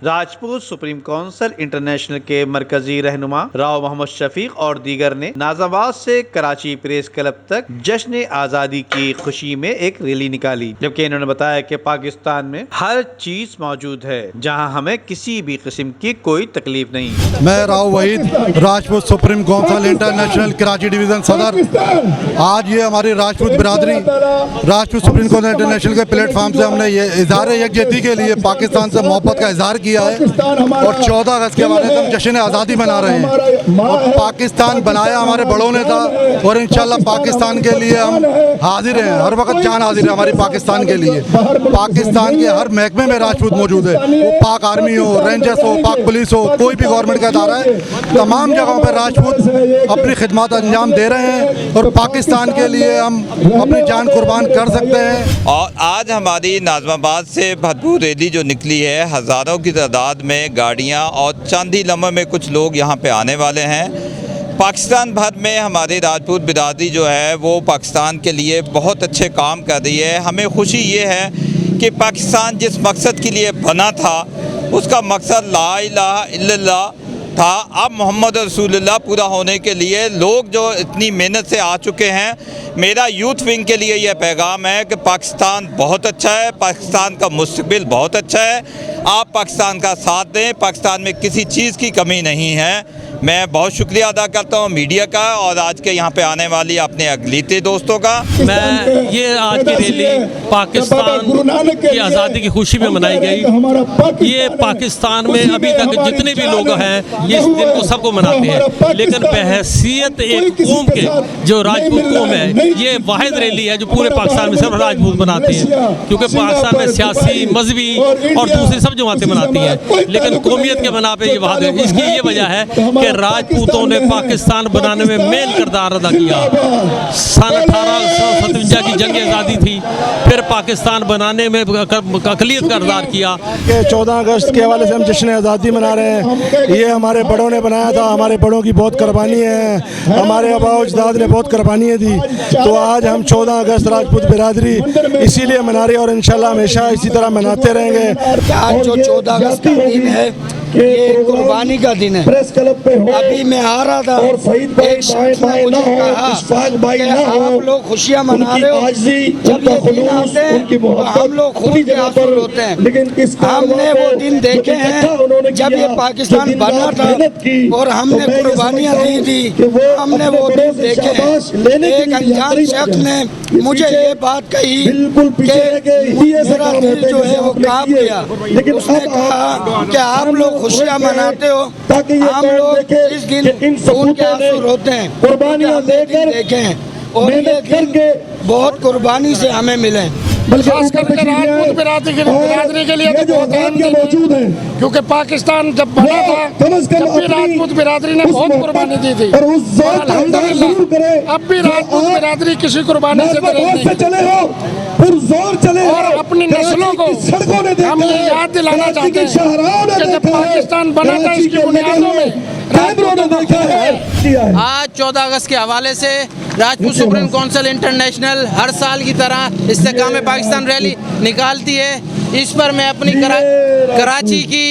Rajput supreme council international के मरकजी रहनुमा राव मोहम्मद शफीक और दीगर ने नाज़ाबाद से कराची प्रेस क्लब तक जश्न आज़ादी की खुशी में एक रैली निकाली, जबकि इन्होंने बताया कि पाकिस्तान में हर चीज मौजूद है जहां हमें किसी भी किस्म की कोई तकलीफ नहीं। मैं Rao Waheed, Rajput supreme council international Karachi division सदर। आज ये हमारी राजपूत बिरादरी राजपूत सुप्रीम काउंसिल इंटरनेशनल के प्लेटफॉर्म से हमने ये इज़हार यकजहती के लिए पाकिस्तान से मोहब्बत का इजहार किया है और 14 अगस्त के हवाले से हम जश्न आज़ादी मना रहे हैं। और पाकिस्तान बनाया हमारे बड़ों ने था और इंशाल्लाह पाकिस्तान के लिए हम हाजिर हैं, हर वक्त जान हाजिर है हमारी पाकिस्तान के लिए। पाकिस्तान के हर महकमे में राजपूत मौजूद है, वो पाक आर्मी हो, रेंजर्स हो, पाक पुलिस हो, कोई भी गवर्नमेंट का अदारा है, तमाम जगहों पर राजपूत अपनी खिदमत अंजाम दे रहे हैं और पाकिस्तान के लिए हम अपनी जान कुर्बान कर सकते हैं। और आज हमारी नाज़माबाद से भरपूर रैली जो निकली है, हज़ारों की तादाद में गाड़ियाँ और चंद ही लम्हे में कुछ लोग यहाँ पे आने वाले हैं। पाकिस्तान भर में हमारी राजपूत बिरादरी जो है वो पाकिस्तान के लिए बहुत अच्छे काम कर रही है। हमें खुशी ये है कि पाकिस्तान जिस मकसद के लिए बना था उसका मकसद ला इलाहा इल्लल्लाह था, अब मोहम्मद रसूलुल्लाह पूरा होने के लिए लोग जो इतनी मेहनत से आ चुके हैं। मेरा यूथ विंग के लिए यह पैगाम है कि पाकिस्तान बहुत अच्छा है, पाकिस्तान का मुस्तकबिल बहुत अच्छा है, आप पाकिस्तान का साथ दें, पाकिस्तान में किसी चीज़ की कमी नहीं है। मैं बहुत शुक्रिया अदा करता हूँ मीडिया का और आज के यहाँ पे आने वाली अपने अगलीते दोस्तों का। मैं ये आज की रैली पाकिस्तान की आज़ादी की खुशी में मनाई गई। ये पाकिस्तान में अभी तक जितने भी लोग हैं ये इस दिन को सबको मनाते हैं, लेकिन बहैसियत एक कौम के जो राजपूत कौम है, ये वाहिद रैली है जो पूरे पाकिस्तान में सिर्फ राजपूत मनाते हैं, क्योंकि पाकिस्तान में सियासी, मजहबी और दूसरी सब जमातें मनाती हैं, लेकिन कौमियत के बना पे ये वाहिद है। इसकी ये वजह है कि राजपूतों ने पाकिस्तान बनाने में मेन किरदार अदा किया। सन 1857 की जंग आज़ादी थी, फिर पाकिस्तान बनाने में अक़लियत का किरदार किया। 14 अगस्त के हवाले से हम जश्न आज़ादी मना रहे हैं। ये हमारे बड़ों ने बनाया था, हमारे बड़ों की बहुत कुर्बानी है, हमारे आबा अजदाद ने बहुत कुर्बानियाँ दी, तो आज हम 14 अगस्त राजपूत बिरादरी इसीलिए मना रहे हैं और इंशाल्लाह हमेशा इसी तरह मनाते रहेंगे। आज जो 14 अगस्त का दिन है ये कुर्बानी का दिन है। अभी मैं आ रहा था, एक शख्स ने मुझे कहा कि आप लोग खुशियाँ मना रहे हो, जब ये दिन आते हैं तो हम लोग खून के आंसू रोते हैं। हमने वो दिन देखे हैं जब ये पाकिस्तान बना था और हमने कुर्बानियाँ दी थी, हमने वो दिन देखे हैं। एक अनजान शख्स ने मुझे ये बात कही कि मेरा दिल जो है वो कांप गया। उसने कहा कि आप लोग खुशियाँ मनाते हो, हम लोग इस दिन खून के आंसू रोते हैं, कुर्बानियाँ देखे हैं और ये दिन बहुत कुर्बानी से हमें मिले। खासकर राजपूत बिरादरी के लिए तो बहुत अहम दिन है, क्योंकि पाकिस्तान जब बना था तब भी राजपूत बिरादरी ने बहुत कुर्बानी दी थी। अल्हम्दुलिल्लाह अब भी राजपूत बिरादरी किसी कुर्बानी से और अपनी नस्लों को हम ये याद दिलाना चाहते हैं कि जब पाकिस्तान बना था इसकी बुनियादों में आज 14 अगस्त के हवाले से राजपूत सुप्रीम काउंसिल इंटरनेशनल हर साल की तरह इस्तेकाम पाकिस्तान रैली निकालती है। इस पर मैं अपनी कराची की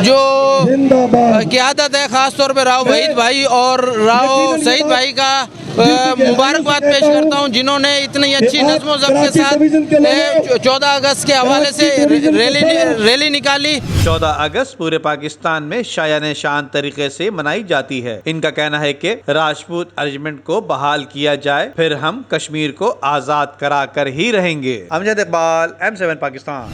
जो क़यादत है, ख़ास तौर पर राव वहीद भाई और राव सईद भाई का मुबारकबाद पेश करता हूं, जिन्होंने इतनी अच्छी नज़्म ज़ब्त के साथ 14 अगस्त के हवाले से रैली निकाली। 14 अगस्त पूरे पाकिस्तान में शायान शान तरीके से मनाई जाती है। इनका कहना है कि राजपूत रेजिमेंट को बहाल किया जाए, फिर हम कश्मीर को आज़ाद करा कर ही रहेंगे। अमजद इकबाल, M7 पाकिस्तान।